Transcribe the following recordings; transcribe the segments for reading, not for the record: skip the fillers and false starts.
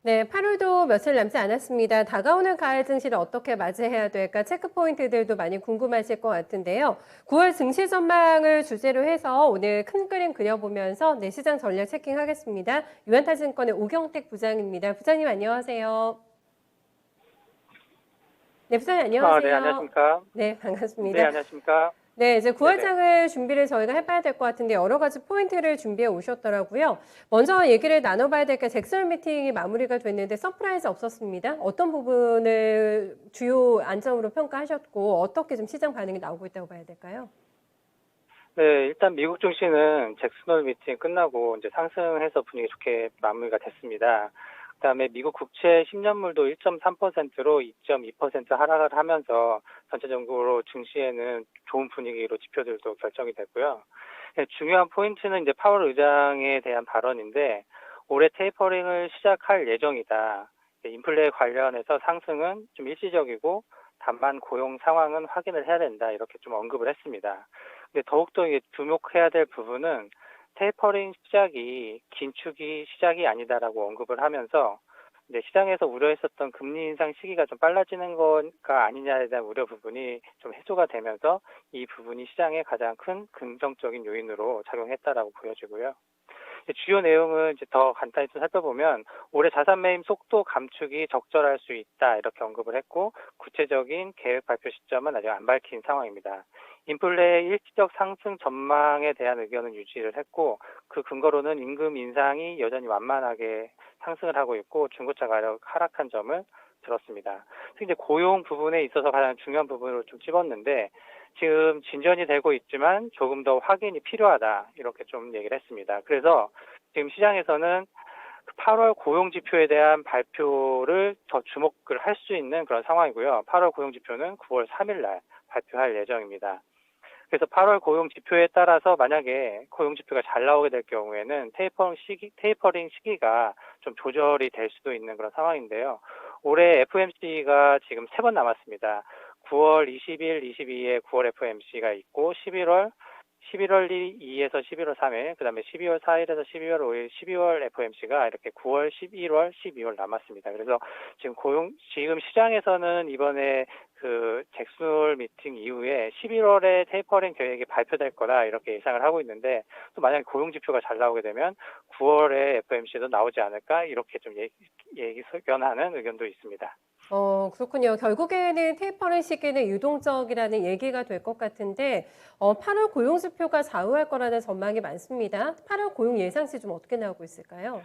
네, 8월도 며칠 남지 않았습니다. 다가오는 가을 증시를 어떻게 맞이해야 될까 체크 포인트들도 많이 궁금하실 것 같은데요. 9월 증시 전망을 주제로 해서 오늘 큰 그림 그려보면서 시장 전략 체킹하겠습니다. 유한타증권의 오경택 부장입니다. 부장님 안녕하세요. 네, 부장님 네, 안녕하세요. 안녕하십니까? 네, 네, 반갑습니다. 안녕하십니까? 네, 이제 네네. 9월장을 준비를 저희가 해봐야 될 것 같은데 여러 가지 포인트를 준비해 오셨더라고요. 먼저 얘기를 나눠봐야 될 게 잭스홀 미팅이 마무리가 됐는데 서프라이즈 없었습니다. 어떤 부분을 주요 안점으로 평가하셨고 어떻게 좀 시장 반응이 나오고 있다고 봐야 될까요? 네, 일단 미국 증시는 잭슨홀 미팅 끝나고 이제 상승해서 분위기 좋게 마무리가 됐습니다. 그다음에 미국 국채 10년물도 1.3%로 2.2% 하락을 하면서 전체적으로 증시에는 좋은 분위기로 지표들도 결정이 됐고요. 네, 중요한 포인트는 이제 파월 의장에 대한 발언인데 올해 테이퍼링을 시작할 예정이다. 인플레 관련해서 상승은 좀 일시적이고 다만 고용 상황은 확인을 해야 된다. 이렇게 좀 언급을 했습니다. 근데 더욱더 이게 주목해야 될 부분은 테이퍼링 시작이 긴축이 시작이 아니다라고 언급을 하면서 이제 시장에서 우려했었던 금리 인상 시기가 좀 빨라지는 거가 아니냐에 대한 우려 부분이 좀 해소가 되면서 이 부분이 시장의 가장 큰 긍정적인 요인으로 작용했다라고 보여지고요. 주요 내용을 이제 더 간단히 좀 살펴보면 올해 자산 매입 속도 감축이 적절할 수 있다 이렇게 언급을 했고 구체적인 계획 발표 시점은 아직 안 밝힌 상황입니다. 인플레의 일시적 상승 전망에 대한 의견은 유지를 했고 그 근거로는 임금 인상이 여전히 완만하게 상승을 하고 있고 중고차 가격 하락한 점을 들었습니다. 특히 이제 고용 부분에 있어서 가장 중요한 부분으로 좀 집었는데 지금 진전이 되고 있지만 조금 더 확인이 필요하다 이렇게 좀 얘기를 했습니다. 그래서 지금 시장에서는 8월 고용 지표에 대한 발표를 더 주목을 할 수 있는 그런 상황이고요. 8월 고용 지표는 9월 3일 날 발표할 예정입니다. 그래서 8월 고용 지표에 따라서 만약에 고용 지표가 잘 나오게 될 경우에는 테이퍼링 시기가 좀 조절이 될 수도 있는 그런 상황인데요. 올해 FOMC가 지금 3번 남았습니다. 9월 20일, 22일에 9월 FOMC가 있고 11월 2에서 11월 3일, 그 다음에 12월 4일에서 12월 5일, 12월 FOMC가 이렇게 9월, 11월, 12월 남았습니다. 그래서 지금 시장에서는 이번에 그 잭슨홀 미팅 이후에 11월에 테이퍼링 계획이 발표될 거다 이렇게 예상을 하고 있는데 또 만약에 고용 지표가 잘 나오게 되면 9월에 FOMC도 나오지 않을까 이렇게 좀 예견하는 의견도 있습니다. 그렇군요. 결국에는 테이퍼링 시기는 유동적이라는 얘기가 될 것 같은데 8월 고용 지표가 좌우할 거라는 전망이 많습니다. 8월 고용 예상치 좀 어떻게 나오고 있을까요?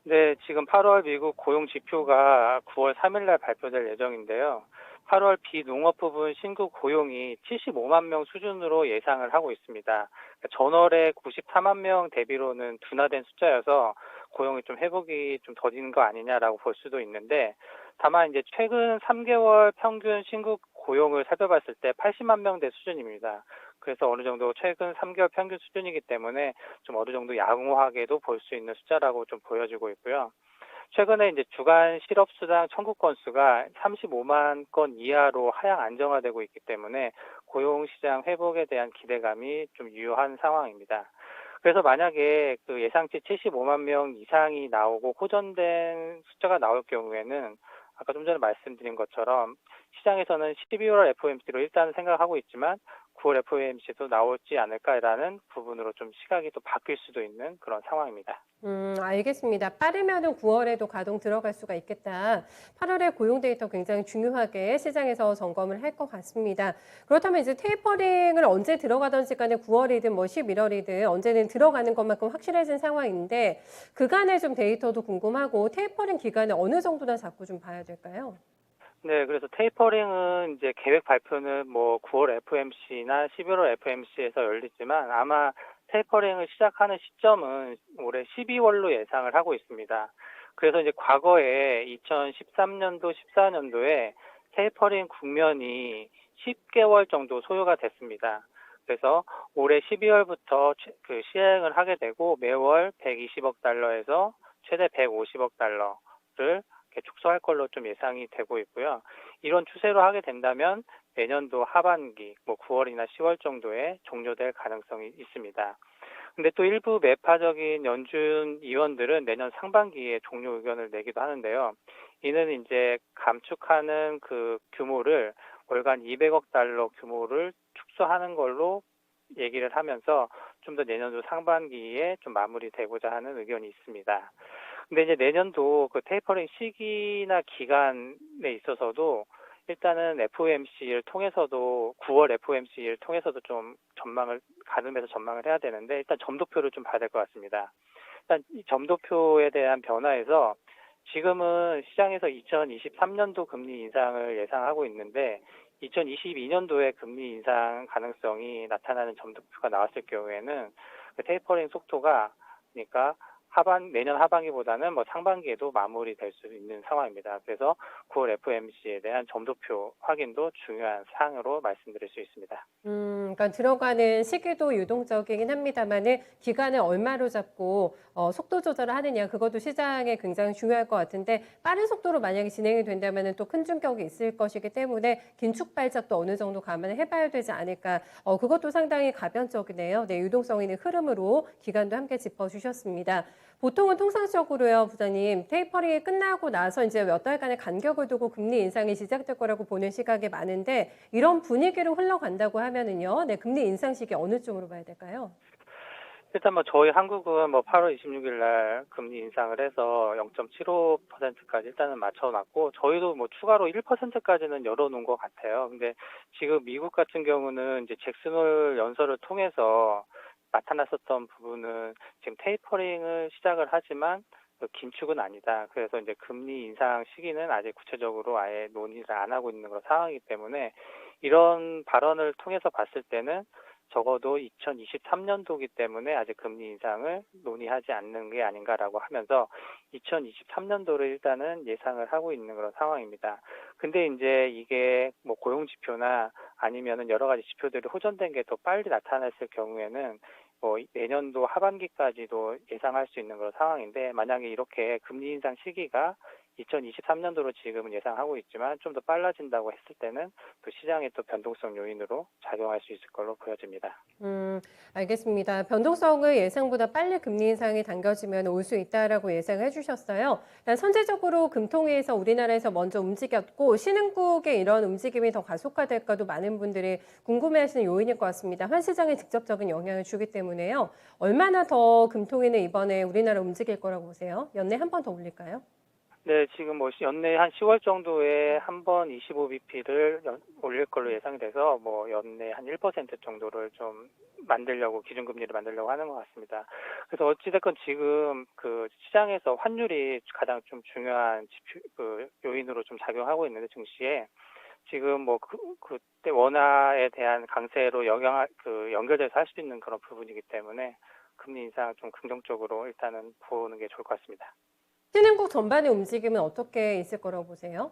네, 지금 8월 미국 고용 지표가 9월 3일 날 발표될 예정인데요. 8월 비농업 부분 신규 고용이 75만 명 수준으로 예상을 하고 있습니다. 그러니까 전월에 94만 명 대비로는 둔화된 숫자여서 고용이 좀 회복이 좀 더딘 거 아니냐라고 볼 수도 있는데 다만 이제 최근 3개월 평균 신규 고용을 살펴봤을 때 80만 명대 수준입니다. 그래서 어느 정도 최근 3개월 평균 수준이기 때문에 좀 어느 정도 양호하게도 볼 수 있는 숫자라고 좀 보여지고 있고요. 최근에 이제 주간 실업수당 청구 건수가 35만 건 이하로 하향 안정화되고 있기 때문에 고용시장 회복에 대한 기대감이 좀 유효한 상황입니다. 그래서 만약에 그 예상치 75만 명 이상이 나오고 호전된 숫자가 나올 경우에는 아까 좀 전에 말씀드린 것처럼 시장에서는 12월 FOMC로 일단 생각하고 있지만 9월 FOMC도 나오지 않을까라는 부분으로 좀 시각이 또 바뀔 수도 있는 그런 상황입니다. 알겠습니다. 빠르면은 9월에도 가동 들어갈 수가 있겠다. 8월에 고용 데이터 굉장히 중요하게 시장에서 점검을 할 것 같습니다. 그렇다면 이제 테이퍼링을 언제 들어가든지 간에 9월이든 뭐 11월이든 언제는 들어가는 것만큼 확실해진 상황인데 그간의 좀 데이터도 궁금하고 테이퍼링 기간을 어느 정도나 잡고 좀 봐야 될까요? 네, 그래서 테이퍼링은 이제 계획 발표는 뭐 9월 FMC나 11월 FMC에서 열리지만 아마 테이퍼링을 시작하는 시점은 올해 12월로 예상을 하고 있습니다. 그래서 이제 과거에 2013년도, 14년도에 테이퍼링 국면이 10개월 정도 소요가 됐습니다. 그래서 올해 12월부터 그 시행을 하게 되고 매월 120억 달러에서 최대 150억 달러를 이렇게 축소할 걸로 좀 예상이 되고 있고요. 이런 추세로 하게 된다면 내년도 하반기, 뭐 9월이나 10월 정도에 종료될 가능성이 있습니다. 근데 또 일부 매파적인 연준 위원들은 내년 상반기에 종료 의견을 내기도 하는데요. 이는 이제 감축하는 그 규모를 월간 200억 달러 규모를 축소하는 걸로 얘기를 하면서 좀 더 내년도 상반기에 좀 마무리되고자 하는 의견이 있습니다. 근데 이제 내년도 그 테이퍼링 시기나 기간에 있어서도 일단은 FOMC를 통해서도 9월 FOMC를 통해서도 좀 가늠해서 전망을 해야 되는데 일단 점도표를 좀 봐야 될 것 같습니다. 일단 이 점도표에 대한 변화에서 지금은 시장에서 2023년도 금리 인상을 예상하고 있는데 2022년도에 금리 인상 가능성이 나타나는 점도표가 나왔을 경우에는 그 테이퍼링 속도가 그러니까 내년 하반기보다는 뭐 상반기에도 마무리될 수 있는 상황입니다. 그래서 9월 FOMC에 대한 점도표 확인도 중요한 사항으로 말씀드릴 수 있습니다. 그러니까 들어가는 시기도 유동적이긴 합니다만은 기간을 얼마로 잡고 속도 조절을 하느냐 그것도 시장에 굉장히 중요할 것 같은데 빠른 속도로 만약에 진행이 된다면은 또 큰 충격이 있을 것이기 때문에 긴축 발작도 어느 정도 감안을 해봐야 되지 않을까. 그것도 상당히 가변적이네요. 네, 유동성 있는 흐름으로 기간도 함께 짚어주셨습니다. 보통은 통상적으로요, 부장님, 테이퍼링이 끝나고 나서 이제 몇 달간의 간격을 두고 금리 인상이 시작될 거라고 보는 시각이 많은데 이런 분위기로 흘러간다고 하면은요, 네, 금리 인상 시기 어느 쪽으로 봐야 될까요? 일단 뭐 저희 한국은 뭐 8월 26일 날 금리 인상을 해서 0.75%까지 일단은 맞춰놨고 저희도 뭐 추가로 1%까지는 열어놓은 것 같아요. 근데 지금 미국 같은 경우는 이제 잭슨홀 연설을 통해서 나타났었던 부분은 지금 테이퍼링을 시작을 하지만 그 긴축은 아니다. 그래서 이제 금리 인상 시기는 아직 구체적으로 아예 논의를 안 하고 있는 그런 상황이기 때문에 이런 발언을 통해서 봤을 때는 적어도 2023년도이기 때문에 아직 금리 인상을 논의하지 않는 게 아닌가라고 하면서 2023년도를 일단은 예상을 하고 있는 그런 상황입니다. 근데 이제 이게 뭐 고용 지표나 아니면은 여러 가지 지표들이 호전된 게 더 빨리 나타났을 경우에는 뭐 내년도 하반기까지도 예상할 수 있는 그런 상황인데 만약에 이렇게 금리 인상 시기가 2023년도로 지금은 예상하고 있지만 좀 더 빨라진다고 했을 때는 또 시장의 또 변동성 요인으로 작용할 수 있을 걸로 보여집니다. 알겠습니다. 변동성을 예상보다 빨리 금리 인상이 당겨지면 올 수 있다라고 예상을 해주셨어요. 일단 선제적으로 금통위에서 우리나라에서 먼저 움직였고 신흥국의 이런 움직임이 더 가속화될까도 많은 분들이 궁금해하시는 요인일 것 같습니다. 한 시장에 직접적인 영향을 주기 때문에요. 얼마나 더 금통위는 이번에 우리나라 움직일 거라고 보세요? 연내 한 번 더 올릴까요? 네, 지금 뭐 연내 한 10월 정도에 한 번 25bp를 올릴 걸로 예상이 돼서 뭐 연내 한 1% 정도를 좀 기준금리를 만들려고 하는 것 같습니다. 그래서 어찌됐건 지금 그 시장에서 환율이 가장 좀 중요한 요인으로 좀 작용하고 있는데 증시에 지금 뭐 그때 원화에 대한 강세로 연결돼서 할 수 있는 그런 부분이기 때문에 금리 인상 좀 긍정적으로 일단은 보는 게 좋을 것 같습니다. 신흥국 전반의 움직임은 어떻게 있을 거라고 보세요?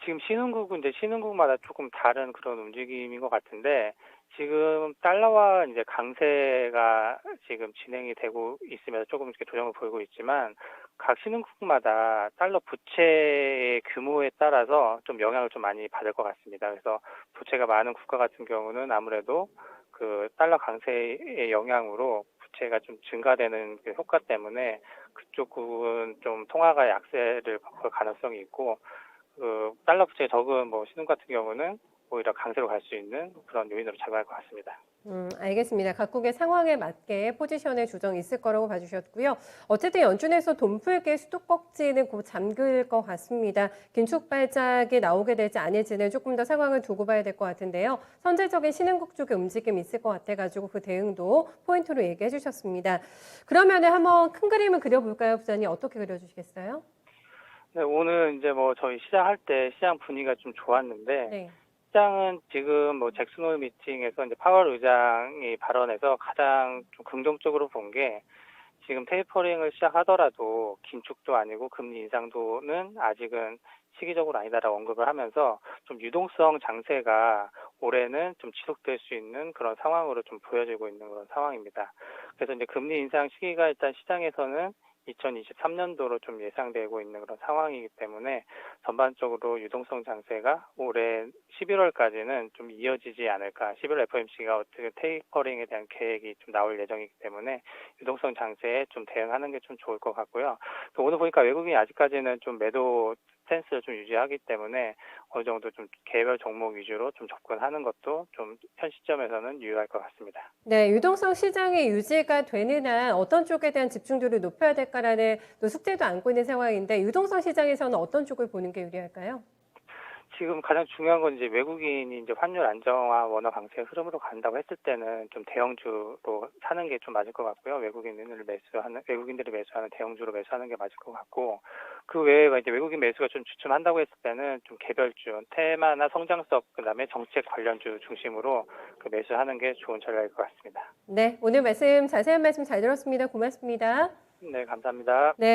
지금 신흥국은 이제 신흥국마다 조금 다른 그런 움직임인 것 같은데 지금 달러와 이제 강세가 지금 진행이 되고 있으면서 조금 이렇게 조정을 보이고 있지만 각 신흥국마다 달러 부채의 규모에 따라서 좀 영향을 좀 많이 받을 것 같습니다. 그래서 부채가 많은 국가 같은 경우는 아무래도 그 달러 강세의 영향으로 부채가 좀 증가되는 그 효과 때문에 그쪽 부분 좀 통화가 약세를 볼 가능성이 있고 그 달러 부채 적은 뭐 신흥 같은 경우는 오히려 강세로 갈 수 있는 그런 요인으로 작용할 것 같습니다. 알겠습니다. 각국의 상황에 맞게 포지션의 조정이 있을 거라고 봐주셨고요. 어쨌든 연준에서 돈 풀기 수도꼭지는 곧 잠글 것 같습니다. 긴축 발작이 나오게 될지 아닐지는 조금 더 상황을 두고 봐야 될 것 같은데요. 선제적인 신흥국 쪽의 움직임이 있을 것 같아가지고 그 대응도 포인트로 얘기해 주셨습니다. 그러면 한번 큰 그림을 그려볼까요, 부장님? 어떻게 그려주시겠어요? 네, 오늘 이제 뭐 저희 시작할 때 시장 분위기가 좀 좋았는데 네. 시장은 지금 뭐 잭슨홀 미팅에서 이제 파월 의장이 발언해서 가장 좀 긍정적으로 본 게 지금 테이퍼링을 시작하더라도 긴축도 아니고 금리 인상도는 아직은 시기적으로 아니다라고 언급을 하면서 좀 유동성 장세가 올해는 좀 지속될 수 있는 그런 상황으로 좀 보여지고 있는 그런 상황입니다. 그래서 이제 금리 인상 시기가 일단 시장에서는 2023년도로 좀 예상되고 있는 그런 상황이기 때문에 전반적으로 유동성 장세가 올해 11월까지는 좀 이어지지 않을까. 11월 FOMC가 어떻게 테이퍼링에 대한 계획이 좀 나올 예정이기 때문에 유동성 장세에 좀 대응하는 게 좀 좋을 것 같고요. 또 오늘 보니까 외국인이 아직까지는 좀 매도 스탠스를 좀 유지하기 때문에 어느 정도 좀 개별 종목 위주로 좀 접근하는 것도 좀 현 시점에서는 유효할 것 같습니다. 네, 유동성 시장이 유지가 되는 한 어떤 쪽에 대한 집중도를 높여야 될까라는 또 숙제도 안고 있는 상황인데 유동성 시장에서는 어떤 쪽을 보는 게 유리할까요? 지금 가장 중요한 건 이제 외국인이 이제 환율 안정화, 원화 강세의 흐름으로 간다고 했을 때는 좀 대형주로 사는 게 좀 맞을 것 같고요. 외국인들이 매수하는 대형주로 매수하는 게 맞을 것 같고, 그 외에 이제 외국인 매수가 좀 주춤한다고 했을 때는 좀 개별주, 테마나 성장성, 그다음에 정책 관련주 중심으로 그 매수하는 게 좋은 전략일 것 같습니다. 네, 오늘 말씀 자세한 말씀 잘 들었습니다. 고맙습니다. 네, 감사합니다. 네.